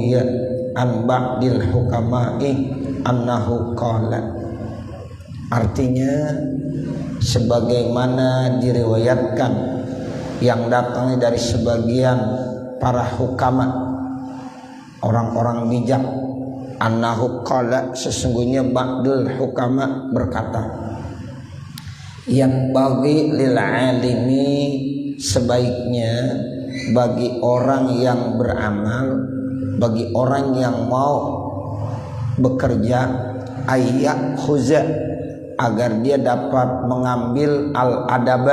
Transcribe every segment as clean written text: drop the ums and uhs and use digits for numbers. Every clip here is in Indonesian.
ruwiya an ba'dil hukama'i annahu qala. Artinya sebagaimana diriwayatkan yang datangnya dari sebagian para hukama, orang-orang bijak, annahu qala, sesungguhnya ba'dul hukama berkata, yang bagi lil alimi, sebaiknya bagi orang yang beramal, bagi orang yang mau bekerja, ayat khuza, agar dia dapat mengambil al adab,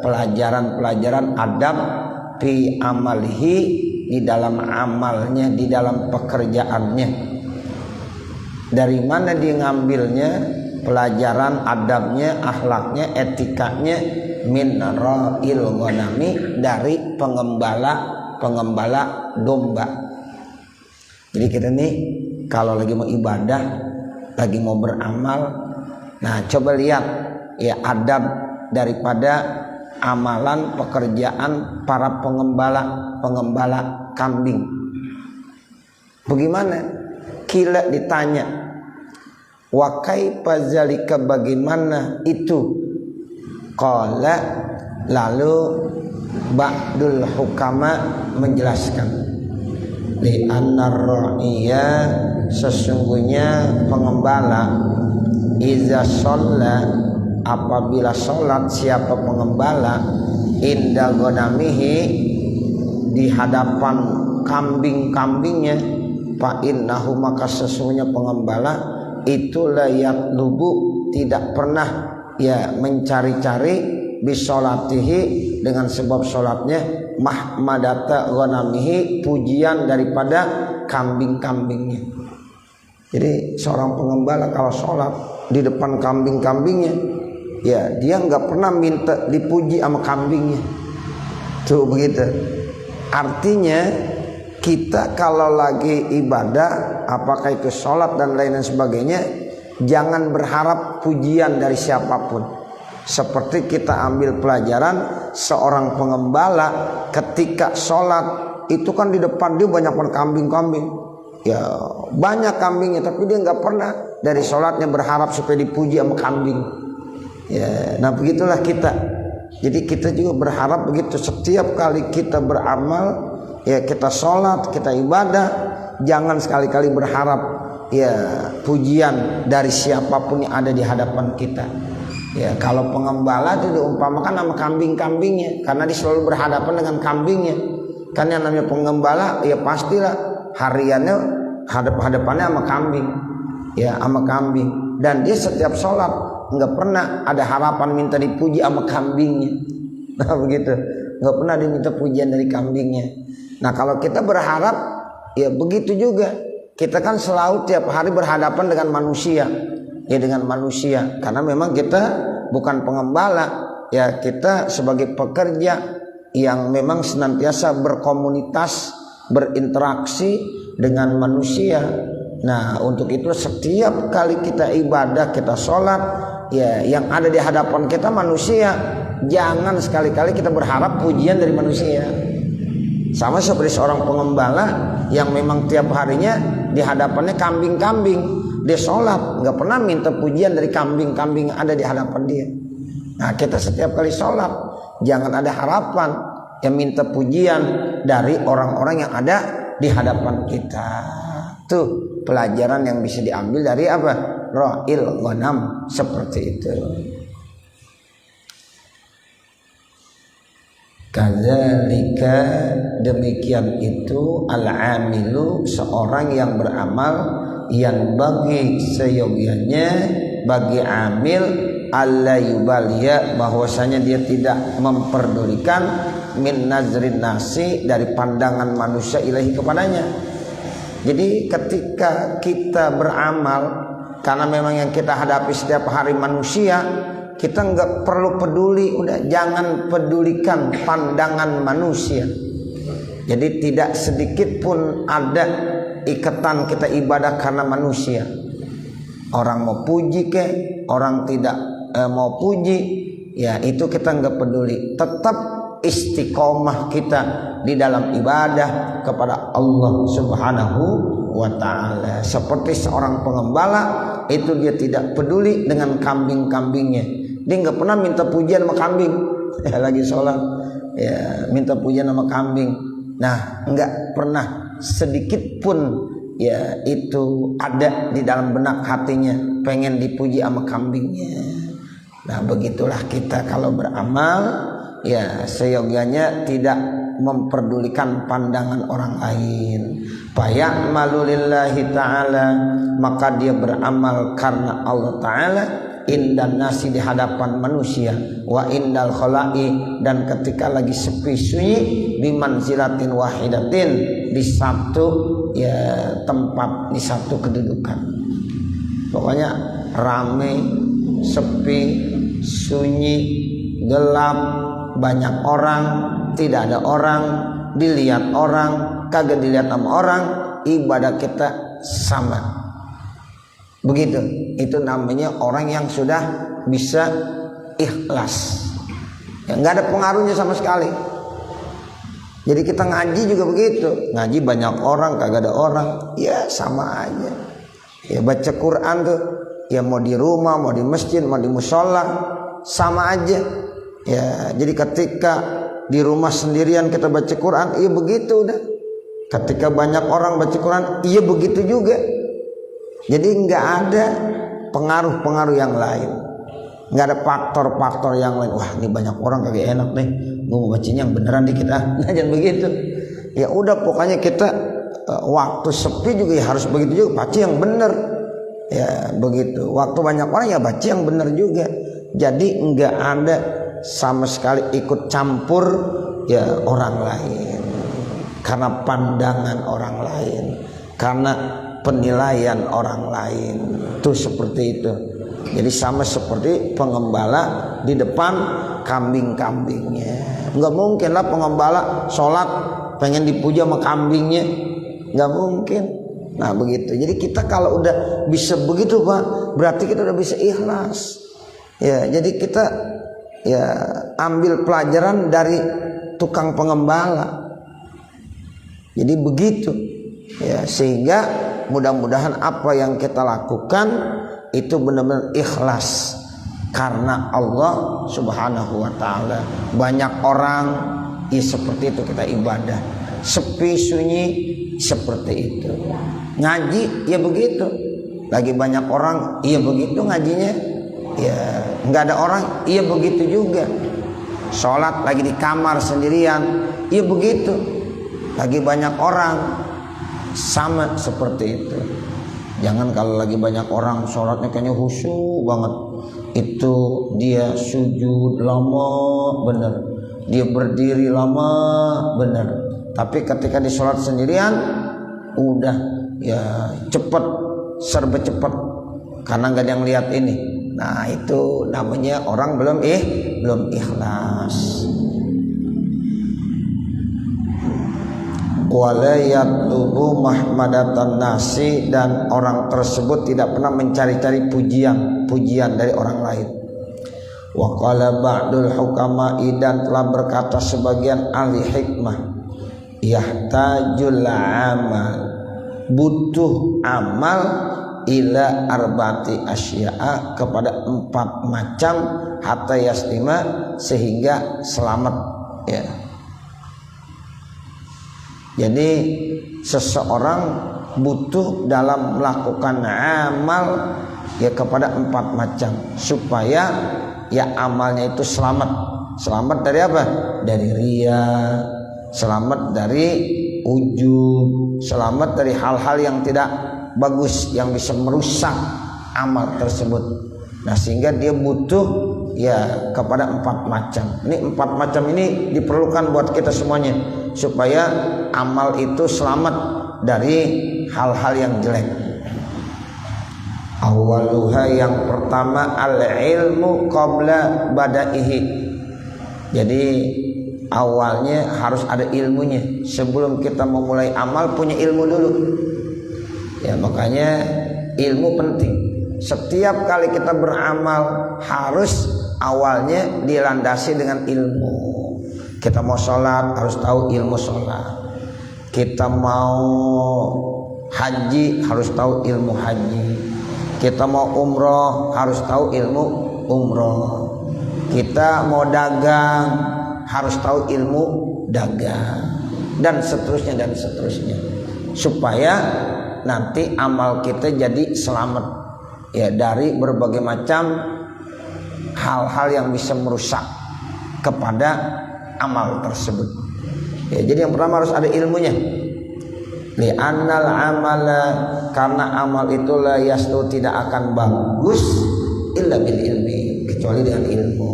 pelajaran-pelajaran adab, fi amalihi, di dalam amalnya, di dalam pekerjaannya. Dari mana dia ngambilnya? Pelajaran adabnya, akhlaknya, etikanya, min ra'il ghanami, dari pengembala domba. Jadi kita nih kalau lagi mau ibadah, lagi mau beramal, nah coba lihat ya adab daripada amalan pekerjaan para pengembala kambing. Bagaimana? Kila ditanya, wa kaifa zalika, bagaimana itu? Qala, lalu ba'dul hukama menjelaskan, li annar ra'iya, sesungguhnya pengembala, iza sholla, apabila sholat siapa pengembala, inda ghanamihi, di hadapan kambing-kambingnya, fa innahu, maka sesungguhnya pengembala itu layak lubu, tidak pernah ya mencari-cari, bisolatihi, dengan sebab sholatnya, mahmadata ghanamihi, pujian daripada kambing-kambingnya. Jadi seorang pengembala kalau sholat di depan kambing-kambingnya, ya dia nggak pernah minta dipuji sama kambingnya. Tuh begitu. Artinya kita kalau lagi ibadah, apakah itu sholat dan lain sebagainya, jangan berharap pujian dari siapapun. Seperti kita ambil pelajaran seorang pengembala ketika sholat, itu kan di depan dia banyak kambing-kambing, ya banyak kambingnya, tapi dia nggak pernah dari sholatnya berharap supaya dipuji sama kambing. Ya, nah begitulah kita. Jadi kita juga berharap begitu setiap kali kita beramal, ya kita sholat, kita ibadah, jangan sekali-kali berharap ya pujian dari siapapun yang ada di hadapan kita. Ya kalau pengembala itu diumpamakan sama kambing-kambingnya, karena dia selalu berhadapan dengan kambingnya. Kan yang namanya pengembala ya pastilah hariannya hadapannya sama kambing, ya sama kambing. Dan dia setiap sholat nggak pernah ada harapan minta dipuji sama kambingnya. Nah begitu, nggak pernah diminta pujian dari kambingnya. Nah kalau kita berharap ya begitu juga. Kita kan selalu tiap hari berhadapan dengan manusia, ya dengan manusia, karena memang kita bukan pengembala, ya kita sebagai pekerja yang memang senantiasa berkomunitas, berinteraksi dengan manusia. Nah untuk itu setiap kali kita ibadah, kita sholat, ya yang ada di hadapan kita manusia, jangan sekali-kali kita berharap pujian dari manusia. Sama seperti seorang pengembala yang memang tiap harinya di hadapannya kambing-kambing, dia sholat nggak pernah minta pujian dari kambing-kambing yang ada di hadapan dia. Nah kita setiap kali sholat jangan ada harapan yang minta pujian dari orang-orang yang ada di hadapan kita. Tuh pelajaran yang bisa diambil dari apa? Ra'il ghanam, seperti itu. Kadzalika, demikian itu, al-amilu, seorang yang beramal, yang bagi seyogianya bagi amil, alla yubaliya, bahwasanya dia tidak memperdulikan, min nazrin nasi, dari pandangan manusia ilahi kepadanya. Jadi ketika kita beramal, karena memang yang kita hadapi setiap hari manusia, kita nggak perlu peduli, udah jangan pedulikan pandangan manusia. Jadi tidak sedikit pun ada ikatan kita ibadah karena manusia. Orang mau puji ke, orang tidak mau puji, ya itu kita nggak peduli. Tetap istiqomah kita di dalam ibadah kepada Allah Subhanahu wa ta'ala. Seperti seorang pengembala itu dia tidak peduli dengan kambing-kambingnya. Dia nggak pernah minta pujian sama kambing. Lagi sholat ya minta pujian sama kambing. Nah, nggak pernah sedikit pun ya itu ada di dalam benak hatinya pengen dipuji sama kambingnya. Nah, begitulah kita kalau beramal ya seyogyanya tidak memperdulikan pandangan orang lain. Faya'malu lillahi ta'ala, maka dia beramal karena Allah ta'ala, indan nasi di hadapan manusia, wa indal khalai, dan ketika lagi sepi sunyi, bimanzilatin wahidatin, di satu ya tempat, di satu kedudukan. Pokoknya rame, sepi, sunyi, gelap, banyak orang, tidak ada orang, dilihat orang, kagak dilihat sama orang, ibadah kita sama. Begitu. Itu namanya orang yang sudah bisa ikhlas. Ya, nggak ada pengaruhnya sama sekali. Jadi kita ngaji juga begitu. Ngaji banyak orang, kagak ada orang, ya sama aja. Ya baca Quran tuh, ya mau di rumah, mau di masjid, mau di musola, sama aja. Ya, jadi ketika di rumah sendirian kita baca Quran, iya begitu udah. Ketika banyak orang baca Quran, iya begitu juga. Jadi nggak ada pengaruh-pengaruh yang lain, nggak ada faktor-faktor yang lain. Wah, ini banyak orang kagak enak nih, gue mau bacanya yang beneran dikit ah. Nah, jangan begitu. Ya udah, pokoknya kita waktu sepi juga ya harus begitu juga, baca yang bener. Ya begitu. Waktu banyak orang ya baca yang bener juga. Jadi nggak ada sama sekali ikut campur ya orang lain, karena pandangan orang lain, karena penilaian orang lain. Tuh seperti itu. Jadi sama seperti pengembala di depan kambing-kambingnya. Nggak mungkin lah pengembala sholat pengen dipuja sama kambingnya, nggak mungkin. Nah begitu. Jadi kita kalau udah bisa begitu Pak, berarti kita udah bisa ikhlas. Ya, jadi kita ya ambil pelajaran dari tukang pengembala. Jadi begitu ya, sehingga mudah-mudahan apa yang kita lakukan itu benar-benar ikhlas karena Allah Subhanahu wa ta'ala. Banyak orang ya seperti itu kita ibadah, sepi sunyi seperti itu. Ngaji ya begitu, lagi banyak orang iya begitu ngajinya. Ya nggak ada orang, iya begitu juga. Sholat lagi di kamar sendirian, iya begitu. Lagi banyak orang, sama seperti itu. Jangan kalau lagi banyak orang sholatnya kayaknya khusyuk banget, itu dia sujud lama bener, dia berdiri lama bener. Tapi ketika di sholat sendirian, udah ya cepet, serba cepet, karena nggak ada yang lihat ini. Nah itu namanya orang belum ikhlas. Wala yatlubu mahmadatan nasi, dan orang tersebut tidak pernah mencari-cari pujian dari orang lain. Wa qala ba'dul hukama'i, dan telah berkata sebagian ahli hikmah, yahtajul amal, butuh amal, ila arba'ati asya'a, kepada 4 macam, hatta yaslima, sehingga selamat ya. Jadi seseorang butuh dalam melakukan amal ya kepada 4 macam, supaya ya amalnya itu selamat dari apa? Dari riya, selamat dari ujub, selamat dari hal-hal yang tidak bagus yang bisa merusak amal tersebut. Nah sehingga dia butuh ya kepada 4 macam. Ini 4 macam ini diperlukan buat kita semuanya, supaya amal itu selamat dari hal-hal yang jelek. Awaluha, yang pertama, al-ilmu qabla badaihi. Jadi awalnya harus ada ilmunya. Sebelum kita memulai amal, punya ilmu dulu. Ya makanya ilmu penting. Setiap kali kita beramal harus awalnya dilandasi dengan ilmu. Kita mau sholat harus tahu ilmu sholat. Kita mau haji harus tahu ilmu haji. Kita mau umroh harus tahu ilmu umroh. Kita mau dagang harus tahu ilmu dagang, dan seterusnya supaya nanti amal kita jadi selamat ya dari berbagai macam hal-hal yang bisa merusak kepada amal tersebut. Ya, jadi yang pertama harus ada ilmunya. Li'annal amala, karena amal itu la yaslu, tidak akan bagus illa bil ilmi, kecuali dengan ilmu.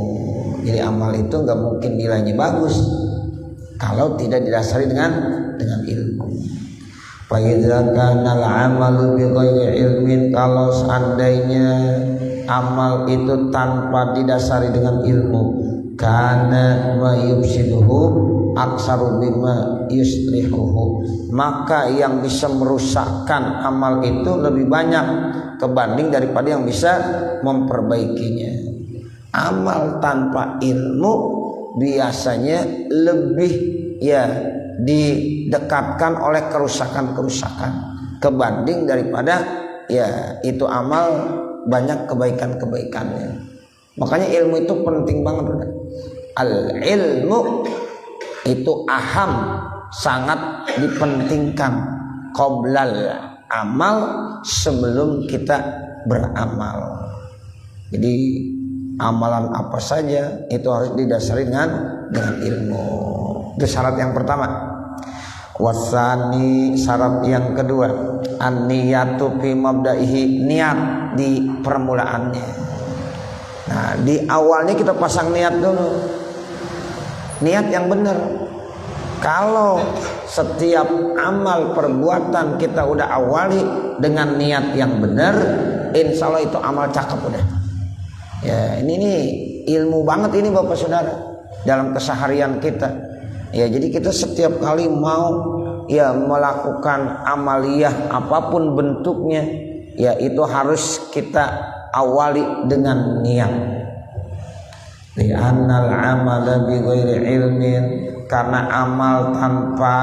Jadi amal itu nggak mungkin nilainya bagus kalau tidak didasari dengan ilmu. Fa idza kana al-amalu bi ghairi ilmin, kalau seandainya amal itu tanpa didasari dengan ilmu, kana ma yufsiduhu aksaru bima yuslihuhu, maka yang bisa merusakkan amal itu lebih banyak kebanding daripada yang bisa memperbaikinya. Amal tanpa ilmu biasanya lebih didekatkan oleh kerusakan-kerusakan kebanding daripada itu amal banyak kebaikan-kebaikannya. Makanya ilmu itu penting banget. Al-ilmu itu aham, sangat dipentingkan qoblal amal, sebelum kita beramal. Jadi amalan apa saja itu harus didasari dengan ilmu. Itu syarat yang pertama. Wasani, syarat yang kedua, an-niyatu fi mabda'ihi, niat di permulaannya. Nah, di awalnya kita pasang niat dulu, niat yang benar. Kalau setiap amal perbuatan kita udah awali dengan niat yang benar, insya Allah itu amal cakep udah. Ya, ini nih ilmu banget ini Bapak Saudara dalam keseharian kita. Ya, jadi kita setiap kali mau melakukan amaliyah apapun bentuknya, ya itu harus kita awali dengan niat. Li'annal amala bi ghairi ilmin, karena amal tanpa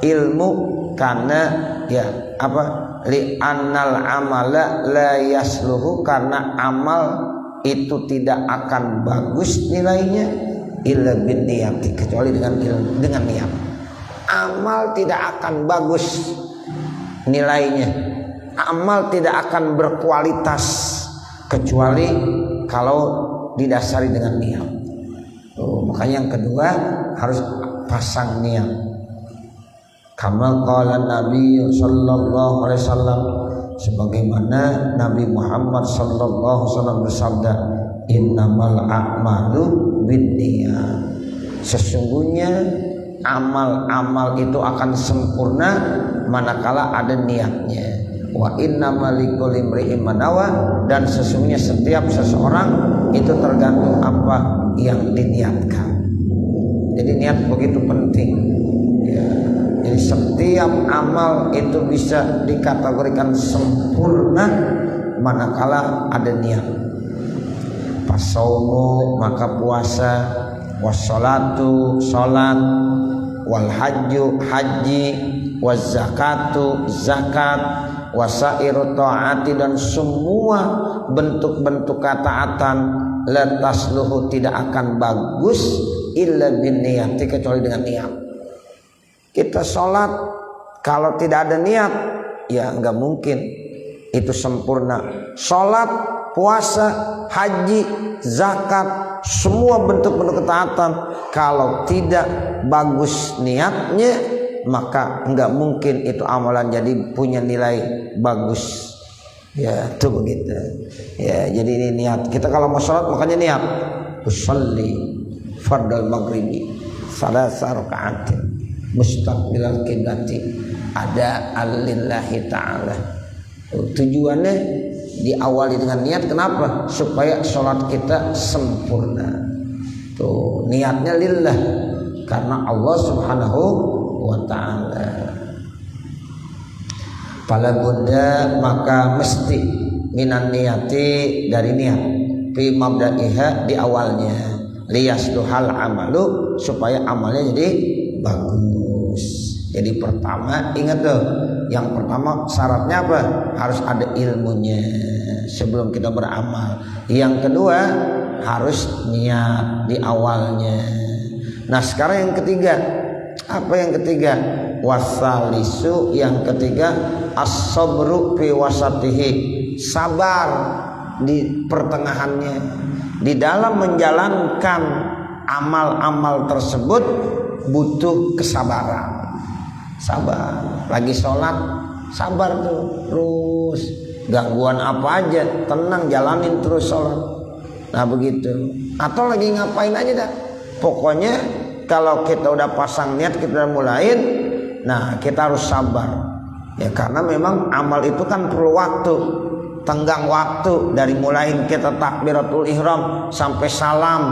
ilmu, karena li'annal amala la yasluhu, karena amal itu tidak akan bagus nilainya illa bin niyati, kecuali dengan niat. Amal tidak akan bagus nilainya, amal tidak akan berkualitas kecuali kalau didasari dengan niat. Makanya yang kedua harus pasang niat. Kama qala Nabi sallallahu alaihi wasallam, sebagaimana Nabi Muhammad sallallahu alaihi wasallam bersabda, innamal a'malu binniyat, sesungguhnya amal-amal itu akan sempurna manakala ada niatnya. Wa innamal likulli imri'in ma nawa, dan sesungguhnya setiap seseorang itu tergantung apa yang diniatkan. Jadi niat begitu penting ya. Jadi setiap amal itu bisa dikategorikan sempurna manakala ada niat. Pasaumu, maka puasa, wassalatu, salat, wal hajju, haji, waz zakatu, zakat, wasairu ta'ati, dan semua bentuk-bentuk ketaatan, la tasluhu, tidak akan bagus illa bin niyati, kecuali dengan niat. Kita sholat kalau tidak ada niat ya nggak mungkin itu sempurna. Sholat, puasa, haji, zakat, semua bentuk-bentuk ketaatan kalau tidak bagus niatnya, maka nggak mungkin itu amalan jadi punya nilai bagus. Ya itu begitu. Ya jadi ini niat. Kita kalau mau sholat makanya niat. Usolli fardal maghribi salasa raka'atin mustaqbilal qiblati ada alillahi ta'ala. Tujuannya diawali dengan niat. Kenapa? Supaya sholat kita sempurna. Tuh niatnya lillah, karena Allah subhanahu wa ta'ala. Fala budda, maka mesti minan niyati, dari niat, fi mabda'iha, di awalnya. liyasluhal amalu, supaya amalnya jadi bagus. Jadi pertama ingat tuh, yang pertama syaratnya apa? Harus ada ilmunya sebelum kita beramal. Yang kedua harus niat di awalnya. Nah sekarang yang ketiga, apa yang ketiga? Wasalisu, yang ketiga as-sabru fi wasatihi, sabar di pertengahannya. Di dalam menjalankan amal-amal tersebut butuh kesabaran. Sabar, lagi sholat sabar tuh, terus gangguan apa aja tenang jalanin terus sholat. Nah begitu. Atau lagi ngapain aja dah, pokoknya kalau kita udah pasang niat, kita udah mulain, nah kita harus sabar ya, karena memang amal itu kan perlu waktu, tenggang waktu. Dari mulain kita takbiratul ihram sampai salam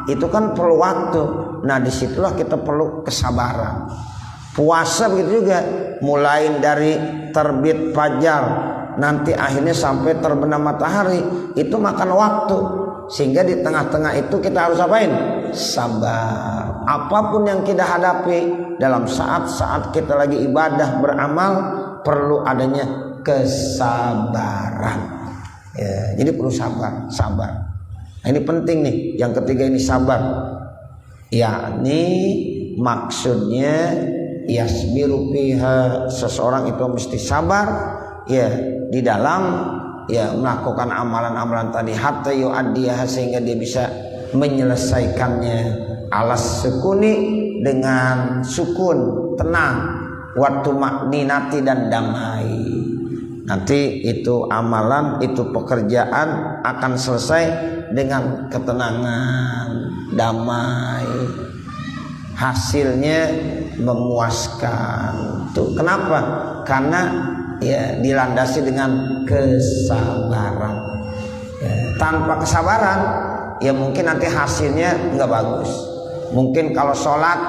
itu kan perlu waktu. Nah disitulah kita perlu kesabaran. Puasa begitu juga, mulain dari terbit fajar nanti akhirnya sampai terbenam matahari, itu makan waktu. Sehingga di tengah-tengah itu kita harus apain? Sabar. Apapun yang kita hadapi dalam saat-saat kita lagi ibadah beramal, perlu adanya kesabaran ya, jadi perlu sabar. Nah, ini penting nih, yang ketiga ini sabar, yakni maksudnya yasbiru fiha, seseorang itu mesti sabar ya di dalam ya melakukan amalan-amalan tadi, hatta yu'addiha, sehingga dia bisa menyelesaikannya alas sukuni, dengan sukun, tenang, waktu makninati dan damai. Nanti itu amalan, itu pekerjaan akan selesai dengan ketenangan, damai, hasilnya memuaskan. Tuh kenapa? Karena ya dilandasi dengan kesabaran ya, tanpa kesabaran ya mungkin nanti hasilnya nggak bagus. Mungkin kalau sholat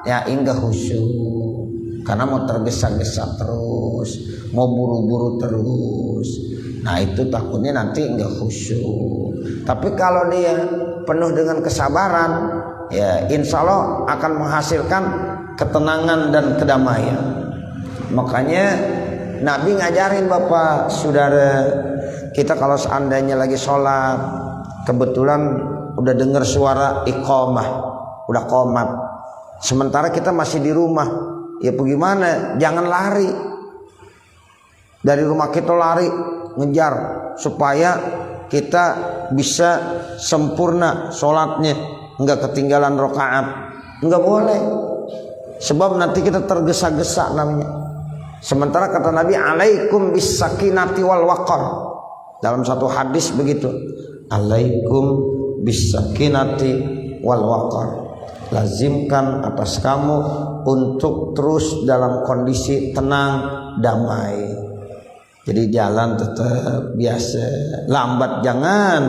ya enggak khusyuk karena mau tergesa-gesa terus, mau buru-buru terus. Nah itu takutnya nanti enggak khusyuk. Tapi kalau dia penuh dengan kesabaran ya insya Allah akan menghasilkan ketenangan dan kedamaian. Makanya Nabi ngajarin Bapak Saudara, kita kalau seandainya lagi sholat kebetulan udah dengar suara iqamah, udah qomat, sementara kita masih di rumah, ya bagaimana? Jangan lari dari rumah, kita lari ngejar supaya kita bisa sempurna sholatnya, nggak ketinggalan rakaat, nggak boleh, sebab nanti kita tergesa-gesa namanya. Sementara kata Nabi, alaikum bis sakinati wal waqar, dalam satu hadis begitu, alaikum bis sakinati wal waqar, lazimkan atas kamu untuk terus dalam kondisi tenang, damai. Jadi jalan tetap biasa, lambat jangan,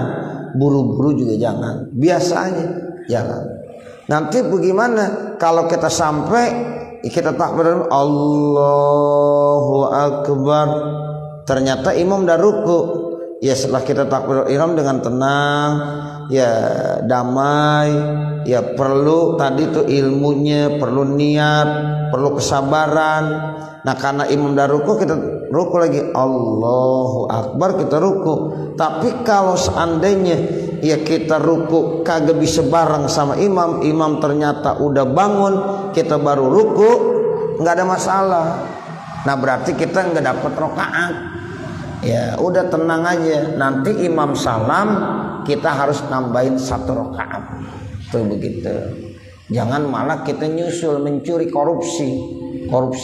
buru-buru juga jangan, biasa aja jalan. Nanti bagaimana kalau kita sampai kita takbir Allahu Akbar, ternyata imam dah ruku, ya setelah kita takbir ihram dengan tenang ya damai, ya perlu tadi tuh ilmunya, perlu niat, perlu kesabaran. Nah karena imam dah ruku, kita ruku lagi Allahu Akbar, kita ruku. Tapi kalau seandainya ya kita ruku kagak bisa bareng sama imam, imam ternyata udah bangun, kita baru ruku, nggak ada masalah. Nah berarti kita nggak dapat rakaat. Ya udah tenang aja, nanti imam salam kita harus nambahin 1 rakaat. Tuh begitu. Jangan malah kita nyusul mencuri, korupsi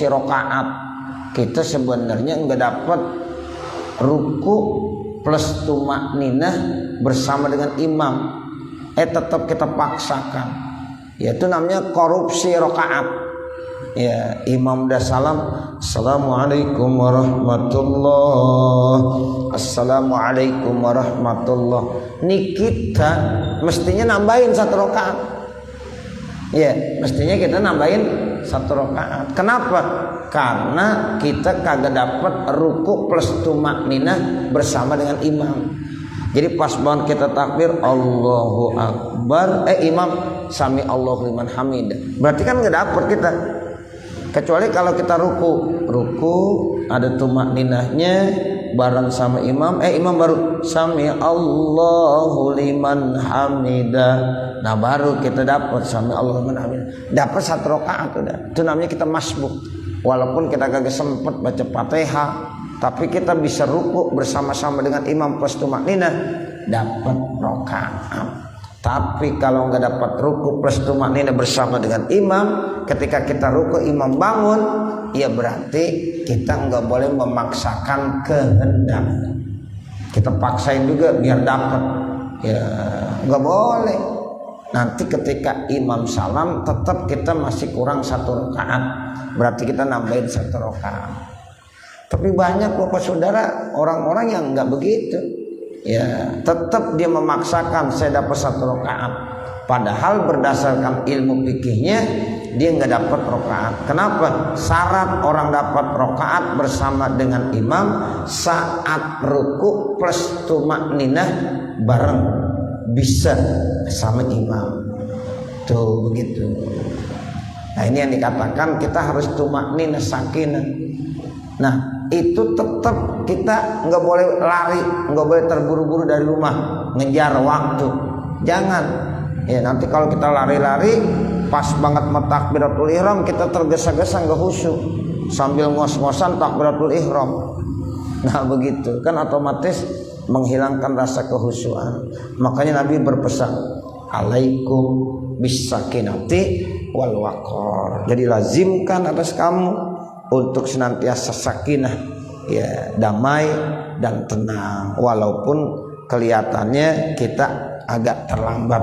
rakaat. Kita sebenarnya nggak dapat ruku plus tumakninah bersama dengan imam, tetap kita paksakan, yaitu namanya korupsi rakaat. Ya imam udah salam, assalamualaikum warahmatullah, assalamualaikum warahmatullah, nih kita mestinya nambahin 1 rakaat. Ya mestinya kita nambahin 1 rakaat. Kenapa? Karena kita kagak dapat ruku plus tumakninah bersama dengan imam. Jadi pas banget kita takbir Allahu Akbar, imam sami Allahu liman hamidah. Berarti kan nggak dapet kita. Kecuali kalau kita ruku ada tumakninahnya bareng sama imam, imam baru sami Allahu liman hamidah. Nah baru kita dapat sami Allahu liman hamidah. Dapat 1 rakaat udah. Itu namanya kita masbuk. Walaupun kita kagak sempet baca Fatihah, tapi kita bisa ruku bersama-sama dengan imam plus tumakninah, dapat rakaat. Tapi kalau nggak dapat ruku plus tumakninah bersama dengan imam, ketika kita ruku imam bangun, ya berarti kita nggak boleh memaksakan kehendak. Kita paksain juga biar dapat, ya nggak boleh. Nanti ketika imam salam tetap kita masih kurang 1 rakaat, berarti kita nambahin 1 rakaat. Tapi banyak bapak saudara orang-orang yang nggak begitu, ya tetap dia memaksakan saya dapat 1 rakaat, padahal berdasarkan ilmu fikihnya dia nggak dapat rakaat. Kenapa? Syarat orang dapat rakaat bersama dengan imam saat ruku plus tumakninah bareng bisa sama imam. Tuh begitu. Nah ini yang dikatakan kita harus tumakninah sakinah. Nah itu tetap kita nggak boleh lari, nggak boleh terburu-buru dari rumah ngejar waktu. Jangan. Ya nanti kalau kita lari-lari pas banget takbiratul ihram kita tergesa-gesa nggak khusyuk sambil ngos-ngosan takbiratul ihram. Nah begitu kan otomatis menghilangkan rasa kehusyuan. Makanya Nabi berpesan alaikum bisakinati wal waqar. Jadi lazimkan atas kamu untuk senantiasa sakinah, ya damai dan tenang, walaupun kelihatannya kita agak terlambat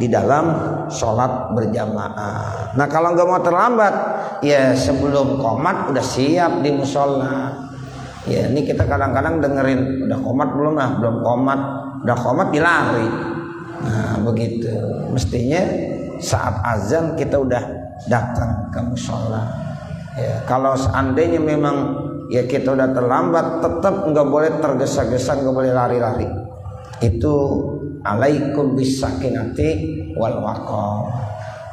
di dalam sholat berjamaah. Nah kalau nggak mau terlambat, ya sebelum qomat udah siap di musola. Ya ini kita kadang-kadang dengerin udah qomat belum, belum qomat, udah qomat dilari. Nah begitu. Mestinya saat azan kita udah datang ke musola. Ya, kalau seandainya memang ya kita udah terlambat, tetap nggak boleh tergesa-gesa, nggak boleh lari-lari. Itu alaikum bisakinati wal waqar.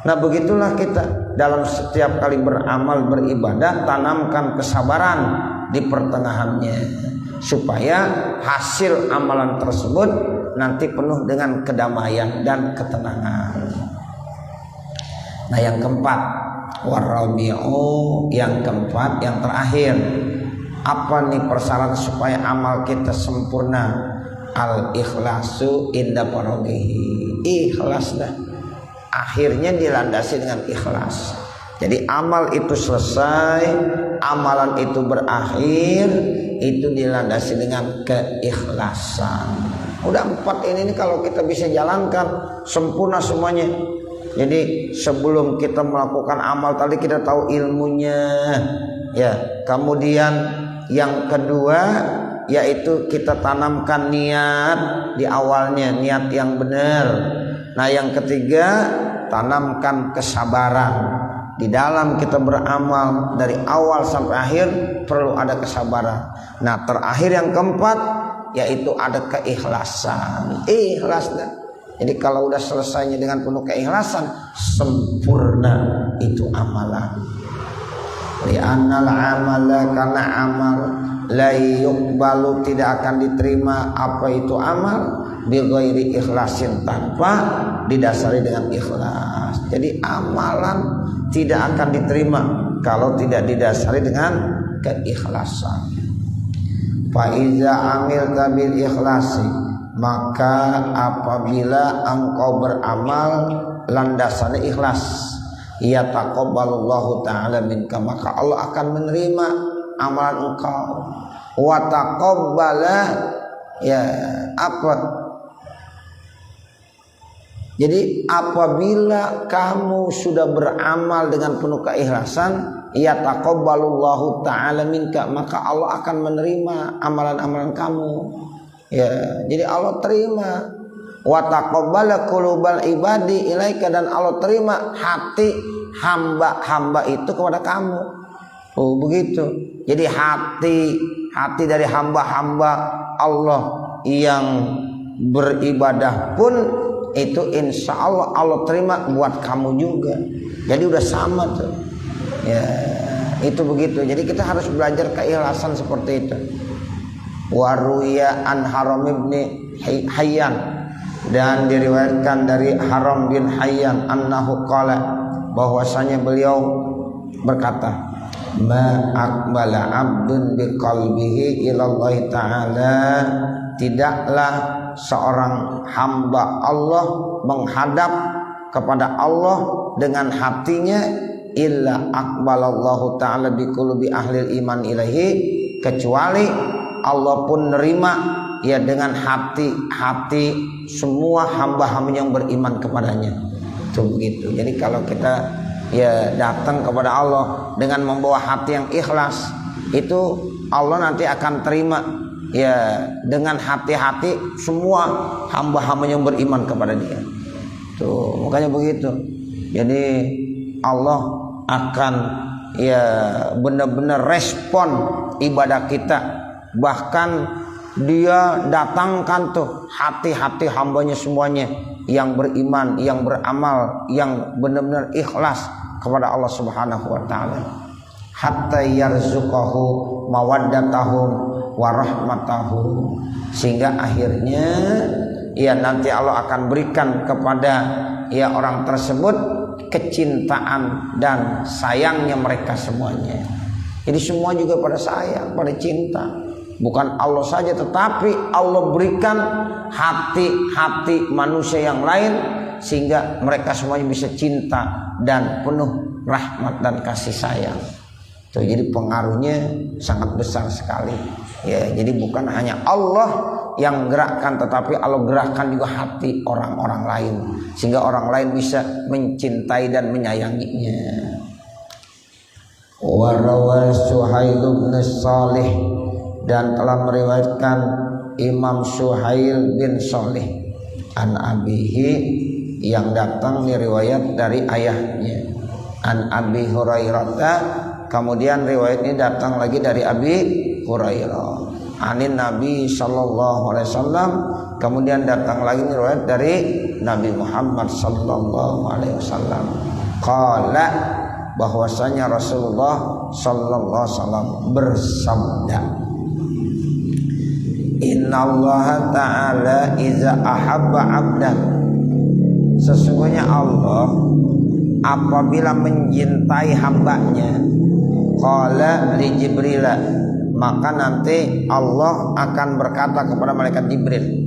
Nah begitulah kita dalam setiap kali beramal beribadah tanamkan kesabaran di pertengahannya supaya hasil amalan tersebut nanti penuh dengan kedamaian dan ketenangan. Nah yang keempat, warabi'u, yang keempat, yang terakhir, apa nih persyaratan supaya amal kita sempurna? Al-ikhlasu inda faraghihi. Ikhlas dah. Akhirnya dilandasi dengan ikhlas. Jadi amal itu selesai, amalan itu berakhir, itu dilandasi dengan keikhlasan. Udah 4 ini kalau kita bisa jalankan sempurna semuanya. Jadi sebelum kita melakukan amal tadi kita tahu ilmunya, ya. Kemudian yang kedua yaitu kita tanamkan niat di awalnya, niat yang benar. Nah yang ketiga tanamkan kesabaran. Di dalam kita beramal dari awal sampai akhir perlu ada kesabaran. Nah terakhir yang keempat yaitu ada keikhlasan. Ikhlas dah. Jadi kalau udah selesainya dengan penuh keikhlasan, sempurna itu amalan. Li'annal amala, karena amal la yuqbalu, tidak akan diterima apa itu amal bi ghairi ikhlasin, tanpa didasari dengan ikhlas. Jadi amalan tidak akan diterima kalau tidak didasari dengan keikhlasan. Fa iza amilta bil ikhlasi, maka apabila engkau beramal landasannya ikhlas, ya taqabbalallahu ta'ala minka, maka Allah akan menerima amalan engkau. Wa taqabbala, ya apa? Jadi apabila kamu sudah beramal dengan penuh keikhlasan, ya taqabbalullahu ta'ala minka, maka Allah akan menerima amalan-amalan kamu. Ya, jadi Allah terima. Wa taqabbala qulubal ibadi ilaika, dan Allah terima hati hamba-hamba itu kepada kamu. Oh, begitu. Jadi hati dari hamba-hamba Allah yang beribadah pun itu insya Allah Allah terima buat kamu juga. Jadi udah sama tuh. Ya, itu begitu. Jadi kita harus belajar keikhlasan seperti itu. Waruya an Haram ibni Hayyan, dan diriwayatkan dari Haram bin Hayyan annahu qala, bahwasanya beliau berkata, ma aqbala abdun biqalbihi ilallahi ta'ala, tidaklah seorang hamba Allah menghadap kepada Allah dengan hatinya, illa aqbalallahu ta'ala biqulubi ahlil iman ilaihi, kecuali Allah pun nerima ya dengan hati-hati semua hamba-hamba yang beriman kepadanya. Itu begitu. Jadi kalau kita ya datang kepada Allah dengan membawa hati yang ikhlas, itu Allah nanti akan terima ya dengan hati-hati semua hamba-hamba yang beriman kepada Dia. Tuh, makanya begitu. Jadi Allah akan ya benar-benar respon ibadah kita. Bahkan Dia datangkan tuh hati-hati hambanya semuanya yang beriman, yang beramal, yang benar-benar ikhlas kepada Allah Subhanahu wa taala. Hatta yarzuqahu mawaddatahum wa rahmatahum, sehingga akhirnya ya nanti Allah akan berikan kepada ya orang tersebut kecintaan dan sayangnya mereka semuanya. Jadi semua juga pada sayang, pada cinta. Bukan Allah saja, tetapi Allah berikan hati-hati manusia yang lain sehingga mereka semuanya bisa cinta dan penuh rahmat dan kasih sayang. Tuh, jadi pengaruhnya sangat besar sekali. Ya, jadi bukan hanya Allah yang gerakkan, tetapi Allah gerakkan juga hati orang-orang lain sehingga orang lain bisa mencintai dan menyayanginya. Wa rawa Suhail bin Salih, dan telah meriwayatkan Imam Suhail bin Salih an abihi, yang datang riwayat dari ayahnya, an Abi Hurairah. Kemudian riwayat ini datang lagi dari Abi Hurairah, anin Nabi sallallahu alaihi wasallam. Kemudian datang lagi riwayat dari Nabi Muhammad sallallahu alaihi wasallam. Qala, bahwasanya Rasulullah sallallahu alaihi wasallam bersabda, innallaha ta'ala iza ahabba abdan, sesungguhnya Allah apabila mencintai hambanya, qala li Jibril, maka nanti Allah akan berkata kepada malaikat Jibril.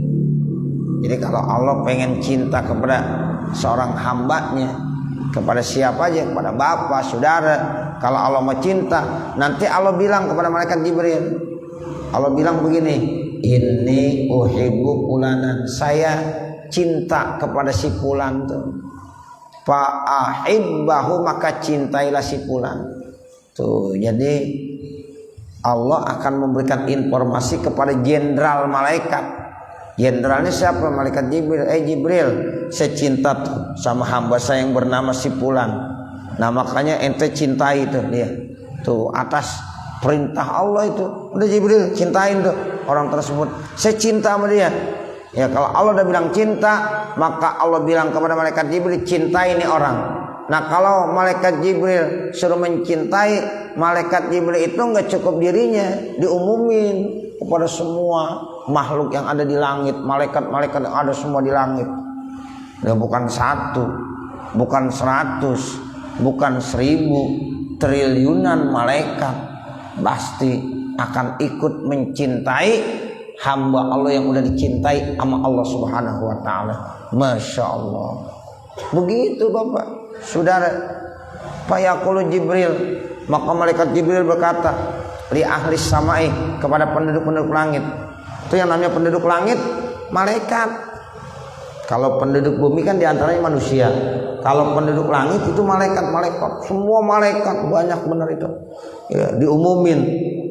Jadi kalau Allah pengen cinta kepada seorang hambanya, kepada siapa aja, kepada bapak, saudara, kalau Allah mau cinta, nanti Allah bilang kepada malaikat Jibril, Allah bilang begini, inni uhibbu fulanan, saya cinta kepada si fulan tuh. Fa ahibbahu, maka cintailah si fulan. Tuh, jadi Allah akan memberikan informasi kepada jenderal malaikat. Jenderalnya siapa? Malaikat Jibril. Jibril, saya cinta tuh sama hamba saya yang bernama si fulan. Nah, makanya ente cintai tuh dia. Tuh, atas perintah Allah itu. Udah Jibril, cintain tuh orang tersebut. Saya cinta sama dia. Ya, kalau Allah udah bilang cinta, maka Allah bilang kepada malaikat Jibril, cintai ini orang. Nah, kalau malaikat Jibril suruh mencintai, malaikat Jibril itu nggak cukup dirinya, diumumin kepada semua makhluk yang ada di langit, malaikat-malaikat yang ada semua di langit. Ya, bukan 1, bukan 100, bukan 1000, triliunan malaikat pasti akan ikut mencintai hamba Allah yang udah dicintai sama Allah Subhanahu wa taala. Masya Allah. Begitu Bapak, Saudara. Fayaqulu Jibril, maka malaikat Jibril berkata, li ahli samai, kepada penduduk-penduduk langit. Itu yang namanya penduduk langit, malaikat. Kalau penduduk bumi kan diantaranya manusia. Kalau penduduk langit itu malaikat-malaikat. Semua malaikat, banyak benar itu. Ya, diumumin.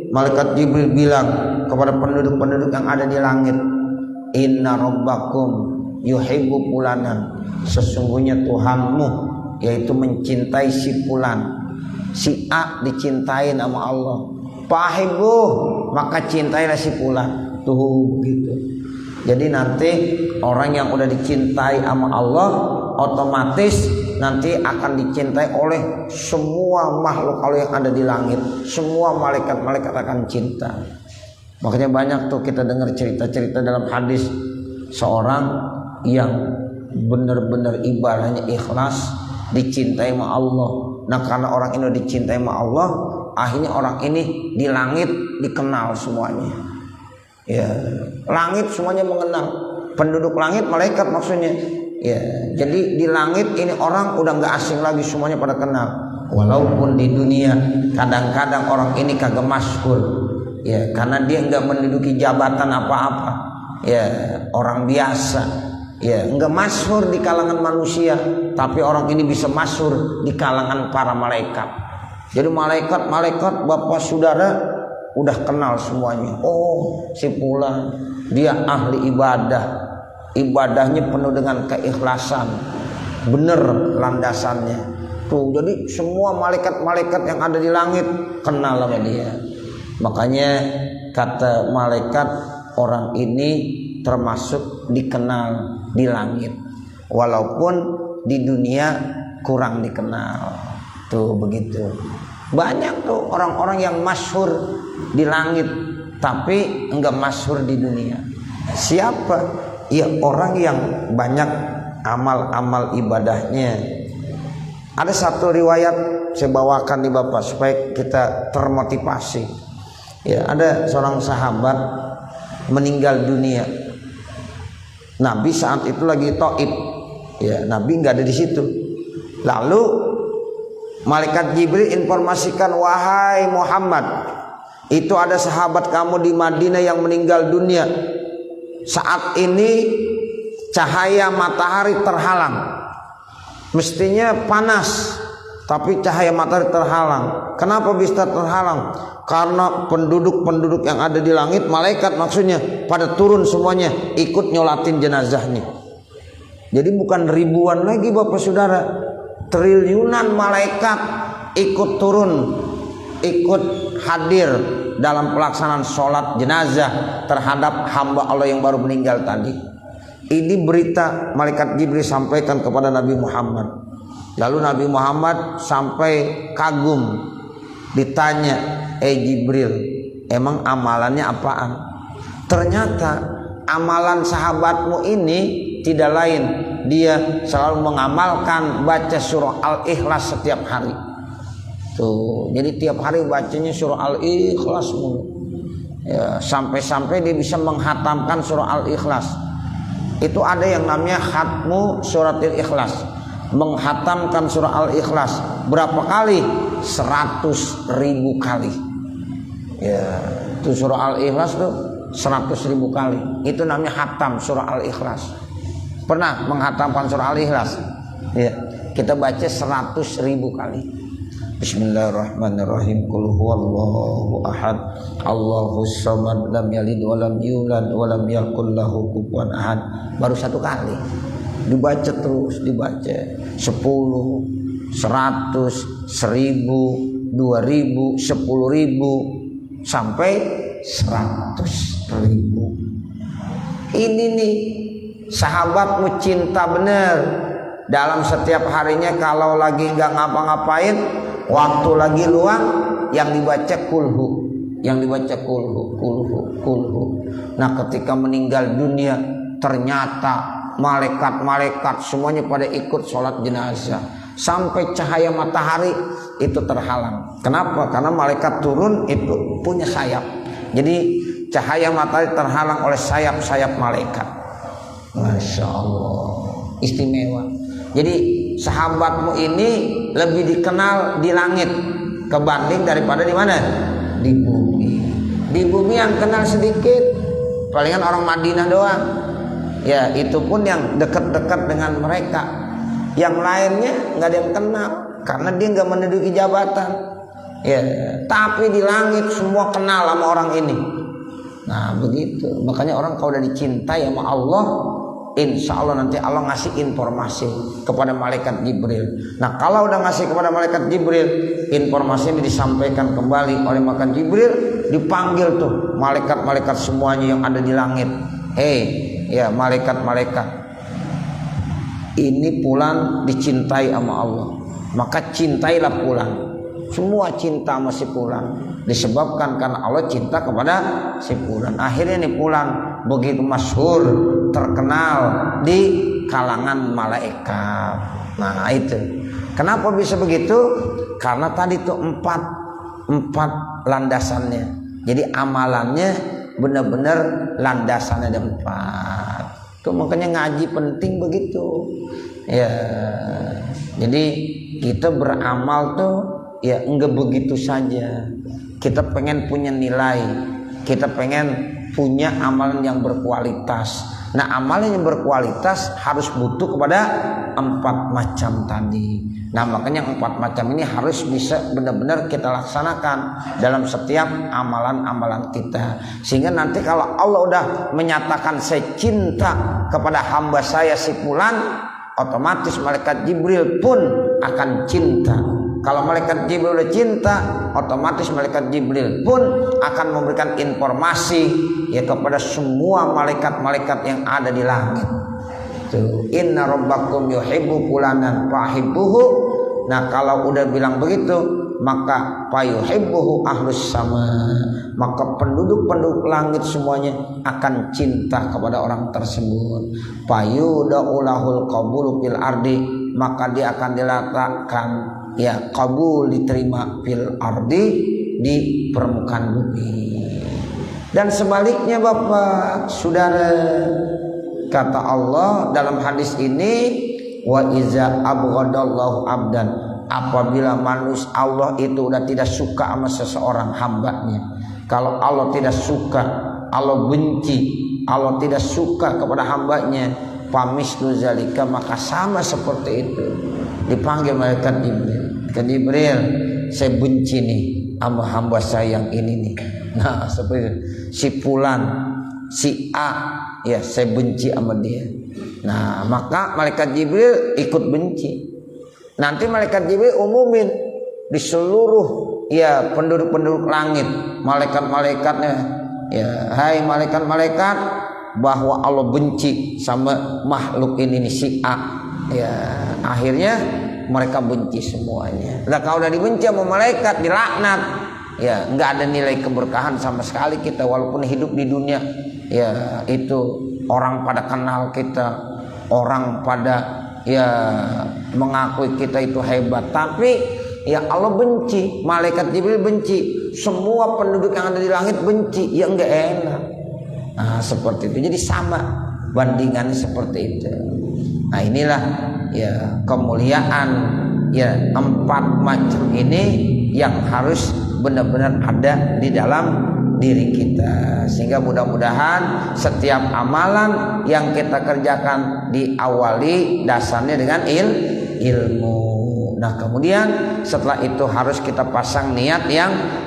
Malaikat Jibril bilang kepada penduduk-penduduk yang ada di langit, inna rabbakum yuhibbu fulanan, sesungguhnya Tuhanmu yaitu mencintai si fulan. Si A dicintai sama Allah. Fahibuh, maka cintailah si fulan. Tuh gitu. Jadi nanti orang yang udah dicintai sama Allah otomatis nanti akan dicintai oleh semua makhluk Allah yang ada di langit. Semua malaikat-malaikat akan cinta. Makanya banyak tuh kita dengar cerita-cerita dalam hadis seorang yang benar-benar ibadahnya ikhlas dicintai sama Allah. Nah karena orang ini dicintai sama Allah, akhirnya orang ini di langit dikenal semuanya. Ya, langit semuanya mengenal. Penduduk langit malaikat maksudnya. Ya, jadi di langit ini orang udah nggak asing lagi, semuanya pada kenal. Walaupun di dunia kadang-kadang orang ini kagak masyhur. Ya, karena dia nggak menduduki jabatan apa-apa. Ya, orang biasa. Ya, nggak masyhur di kalangan manusia, tapi orang ini bisa masyhur di kalangan para malaikat. Jadi malaikat-malaikat bapak saudara udah kenal semuanya. Oh, si fulan dia ahli ibadah. Ibadahnya penuh dengan keikhlasan. Bener landasannya. Tuh, jadi semua malaikat-malaikat yang ada di langit kenal sama dia. Makanya kata malaikat, orang ini termasuk dikenal di langit. Walaupun di dunia kurang dikenal. Tuh begitu. Banyak tuh orang-orang yang masyhur di langit tapi enggak masyhur di dunia. Siapa? Ya orang yang banyak amal-amal ibadahnya. Ada satu riwayat saya bawakan di Bapak supaya kita termotivasi. Ya, ada seorang sahabat meninggal dunia. Nabi saat itu lagi Taif. Ya, Nabi enggak ada di situ. Lalu malaikat Jibril informasikan, wahai Muhammad, itu ada sahabat kamu di Madinah yang meninggal dunia. Saat ini cahaya matahari terhalang. Mestinya panas, tapi cahaya matahari terhalang. Kenapa bisa terhalang? Karena penduduk-penduduk yang ada di langit, malaikat maksudnya, pada turun semuanya ikut nyolatin jenazahnya. Jadi bukan ribuan lagi Bapak Saudara, triliunan malaikat ikut turun, ikut hadir dalam pelaksanaan sholat jenazah terhadap hamba Allah yang baru meninggal tadi. Ini berita malaikat Jibril sampaikan kepada Nabi Muhammad. Lalu Nabi Muhammad sampai kagum, ditanya, Jibril, emang amalannya apaan? Ternyata amalan sahabatmu ini tidak lain, dia selalu mengamalkan baca surah Al-Ikhlas setiap hari. Tuh, jadi tiap hari bacanya surah Al-Ikhlas mulu. Ya, sampai-sampai dia bisa menghatamkan surah Al-Ikhlas. Itu ada yang namanya khatmu surat Al-Ikhlas. Menghatamkan surah Al-Ikhlas berapa kali? 100.000 kali. Ya, itu surah Al-Ikhlas tuh 100.000 kali. Itu namanya khatam surah Al-Ikhlas. Pernah menghatamkan surah Al-Ikhlas? Ya, kita baca 100.000 kali. Bismillahirrahmanirrahim. Qul huwallahu ahad, Allahus samad, lam yalid wa lam yulad wa lam yakul lahu kufuwan ahad. Baru 1 kali. Dibaca terus, dibaca 10, 100, 1000, 2000, 10.000 sampai 100.000. Ini nih sahabatmu cinta bener. Dalam setiap harinya kalau lagi nggak ngapa-ngapain, waktu lagi luang, yang dibaca kulhu, yang dibaca kulhu. Nah ketika meninggal dunia, ternyata malaikat-malaikat semuanya pada ikut sholat jenazah. Sampai cahaya matahari itu terhalang. Kenapa? Karena malaikat turun itu punya sayap. Jadi cahaya matahari terhalang oleh sayap-sayap malaikat. Masya Allah, istimewa. Jadi sahabatmu ini lebih dikenal di langit kebanding daripada di mana? Di bumi. Di bumi yang kenal sedikit, palingan orang Madinah doang. Ya, itu pun yang dekat-dekat dengan mereka. Yang lainnya nggak ada yang kenal karena dia nggak menduduki jabatan. Ya, tapi di langit semua kenal sama orang ini. Nah, begitu. Makanya orang kalau udah dicintai sama Allah, insya Allah nanti Allah ngasih informasi kepada malaikat Jibril. Nah kalau udah ngasih kepada malaikat Jibril, informasi ini disampaikan kembali oleh malaikat Jibril. Dipanggil tuh malaikat-malaikat semuanya yang ada di langit. ya malaikat-malaikat ini fulan dicintai sama Allah, maka cintailah fulan. Semua cinta sama si fulan disebabkan karena Allah cinta kepada si fulan. Akhirnya nih fulan begitu masyhur, terkenal di kalangan malaikat. Nah itu kenapa bisa begitu? Karena tadi tuh empat landasannya. Jadi amalannya benar-benar landasannya ada 4. Itu makanya ngaji penting begitu. Ya. Jadi kita beramal tuh ya enggak begitu saja. Kita pengen punya nilai, kita pengen punya amalan yang berkualitas. Nah amalan yang berkualitas harus butuh kepada 4 macam tadi. Nah makanya 4 macam ini harus bisa benar-benar kita laksanakan dalam setiap amalan-amalan kita. Sehingga nanti kalau Allah udah menyatakan saya cinta kepada hamba saya si fulan, otomatis malaikat Jibril pun akan cinta. Kalau malaikat Jibril udah cinta, otomatis malaikat Jibril pun akan memberikan informasi ya kepada semua malaikat-malaikat yang ada di langit. Tuh, inna rabbakum yuhibbu fulanan fahibbuhu. Nah, kalau udah bilang begitu, maka fayuhibbuhu ahlus sama. Maka penduduk-penduduk langit semuanya akan cinta kepada orang tersebut. Fayuda'ulahul qabulu fil ardi, maka dia akan diletakkan ya kabul diterima fil ardi di permukaan bumi. Dan sebaliknya Bapak Saudara, kata Allah dalam hadis ini, wa iza abghadallahu abdan, apabila manusia Allah itu udah tidak suka sama seseorang hambanya. Kalau Allah tidak suka, Allah benci, Allah tidak suka kepada hambanya, pamislu zalika, maka sama seperti itu. Dipanggil malaikat Jibril, ke Jibril, saya benci nih sama hamba saya yang ini nih. Nah seperti itu. Si fulan, si A, ya saya benci sama dia. Nah maka malaikat Jibril ikut benci. Nanti malaikat Jibril umumin di seluruh ya penduduk-penduduk langit, malaikat-malaikatnya, ya hai malaikat-malaikat, bahwa Allah benci sama makhluk ini nih, si A. Ya akhirnya mereka benci semuanya. Nah kalau udah dibenci sama malaikat, dilaknat, ya nggak ada nilai keberkahan sama sekali kita walaupun hidup di dunia. Ya itu orang pada kenal kita, orang pada ya mengakui kita itu hebat, tapi ya Allah benci, malaikat Jibril benci, semua penduduk yang ada di langit benci, ya enggak enak. Nah seperti itu, jadi sama bandingannya seperti itu. Nah inilah ya kemuliaan ya 4 macam ini yang harus benar-benar ada di dalam diri kita, sehingga mudah-mudahan setiap amalan yang kita kerjakan diawali dasarnya dengan ilmu. Nah kemudian setelah itu harus kita pasang niat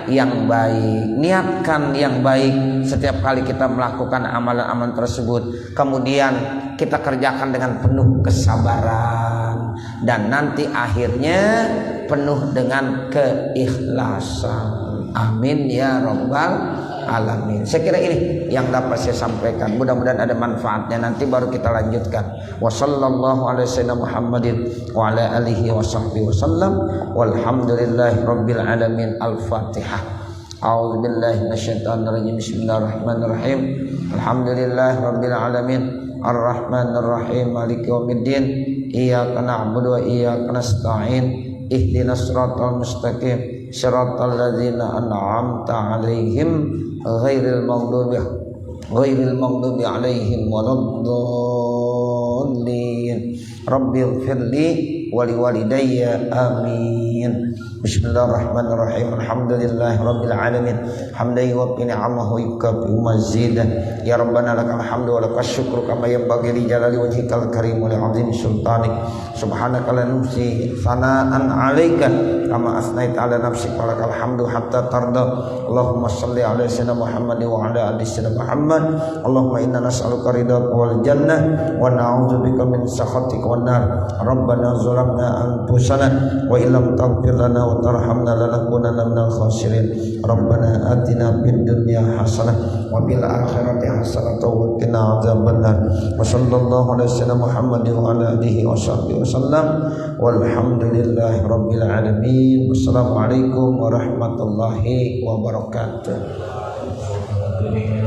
yang baik. Niatkan yang baik setiap kali kita melakukan amalan-amalan tersebut. Kemudian kita kerjakan dengan penuh kesabaran, dan nanti akhirnya penuh dengan keikhlasan. Amin ya rabbal alamin. Saya kira ini yang dapat saya sampaikan. Mudah-mudahan ada manfaatnya. Nanti baru kita lanjutkan. Wa sallallahu ala sayyidina Muhammadin wa ala alihi wa sahbihi wasallam. Walhamdulillahi rabbil alamin. Al-Fatihah. A'udzu billahi minasyaitonir rajim. Bismillahirrahmanirrahim. Alhamdulillahi rabbil alamin. Ar-Rahmanir Rahim. Maliki yaumiddin. Iyyaka na'budu wa iyyaka nasta'in. Ihdinas siratal mustaqim. Shiratal ladzina an'amta 'alaihim ghairil maghdubi alaihim waladdallin. Rabbighfirli wa liwalidayya amin. Bismillahirrahmanirrahim. Alhamdulillahirabbil alamin. Hamdan yuwaffi ni'amahu wa yukafi mazidah. Ya rabbana lakal hamdu wa lakas syukru kama yanbaghi li jalali wajhikal karim wa li 'azimi sultanik. Subhanaka la nuhsi sana'an 'alaika kama asnaita 'ala nafsika wa lakal hamdu hatta tarda. Allahumma shalli 'ala sayyidina Muhammad wa 'ala ali sayyidina Muhammad. Allahumma inna nas'aluka ridhaka wal jannah wa na'udzubika min sakhatika wan nar. Rabbana zalamna anfusana wa illam taghfir lana wa tarhamna lanakunanna minal khasirin. Rabbana atina fid dunya hasanah wa fil akhirati hasanah wa qina adzabannar. Wa sallallahu ala sayyidina Muhammadin wa ala alihi wa sahbihi wasallam. Walhamdulillahi rabbil alamin. Wassalamualaikum warahmatullahi wabarakatuh. Dari